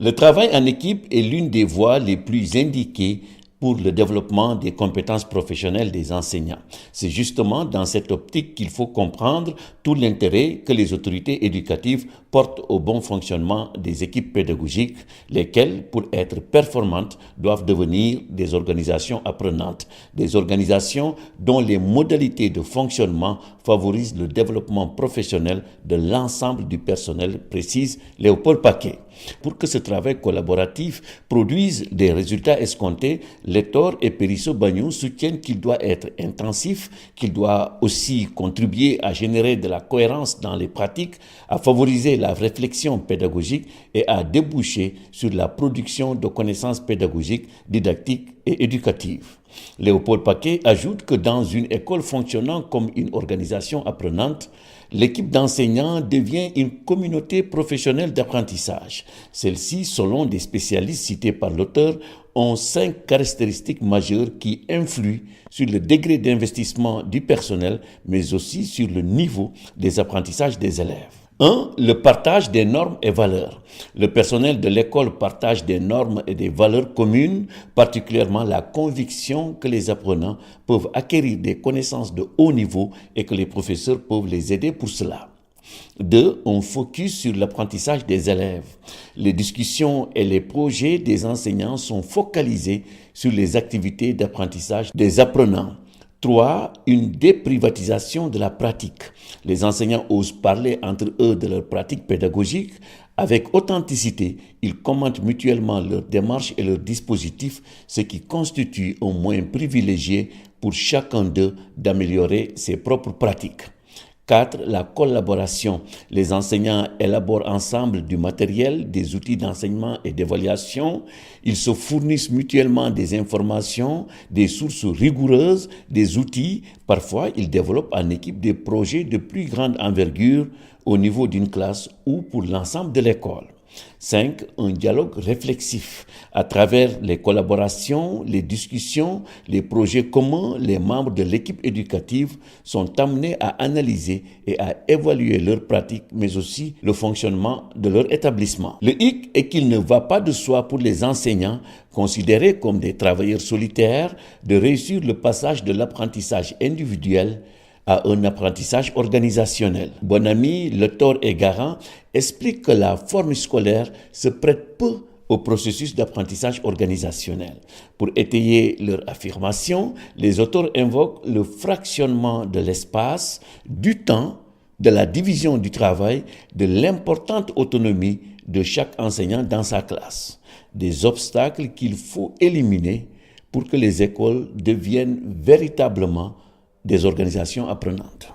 Le travail en équipe est l'une des voies les plus indiquées pour le développement des compétences professionnelles des enseignants. C'est justement dans cette optique qu'il faut comprendre tout l'intérêt que les autorités éducatives portent au bon fonctionnement des équipes pédagogiques, lesquelles, pour être performantes, doivent devenir des organisations apprenantes, des organisations dont les modalités de fonctionnement favorisent le développement professionnel de l'ensemble du personnel, précise Léopold Paquet. Pour que ce travail collaboratif produise des résultats escomptés, Lector et Perisso-Bagnou soutiennent qu'il doit être intensif, qu'il doit aussi contribuer à générer de la cohérence dans les pratiques, à favoriser la réflexion pédagogique et à déboucher sur la production de connaissances pédagogiques, didactiques et éducatives. Léopold Paquet ajoute que dans une école fonctionnant comme une organisation apprenante, l'équipe d'enseignants devient une communauté professionnelle d'apprentissage. Celle-ci, selon des spécialistes cités par l'auteur, ont 5 caractéristiques majeures qui influent sur le degré d'investissement du personnel, mais aussi sur le niveau des apprentissages des élèves. 1. Le partage des normes et valeurs. Le personnel de l'école partage des normes et des valeurs communes, particulièrement la conviction que les apprenants peuvent acquérir des connaissances de haut niveau et que les professeurs peuvent les aider pour cela. 2. On focus sur l'apprentissage des élèves. Les discussions et les projets des enseignants sont focalisés sur les activités d'apprentissage des apprenants. 3. Une déprivatisation de la pratique. Les enseignants osent parler entre eux de leur pratique pédagogique. Avec authenticité, ils commentent mutuellement leurs démarches et leurs dispositifs, ce qui constitue un moyen privilégié pour chacun d'eux d'améliorer ses propres pratiques. 4. La collaboration. Les enseignants élaborent ensemble du matériel, des outils d'enseignement et d'évaluation. Ils se fournissent mutuellement des informations, des sources rigoureuses, des outils. Parfois, ils développent en équipe des projets de plus grande envergure au niveau d'une classe ou pour l'ensemble de l'école. 5. Un dialogue réflexif. À travers les collaborations, les discussions, les projets communs, les membres de l'équipe éducative sont amenés à analyser et à évaluer leurs pratiques, mais aussi le fonctionnement de leur établissement. Le hic est qu'il ne va pas de soi pour les enseignants, considérés comme des travailleurs solitaires, de réussir le passage de l'apprentissage individuel à un apprentissage organisationnel. Bonamy, Lector et Garand expliquent que la forme scolaire se prête peu au processus d'apprentissage organisationnel. Pour étayer leur affirmation, les auteurs invoquent le fractionnement de l'espace, du temps, de la division du travail, de l'importante autonomie de chaque enseignant dans sa classe. Des obstacles qu'il faut éliminer pour que les écoles deviennent véritablement des organisations apprenantes.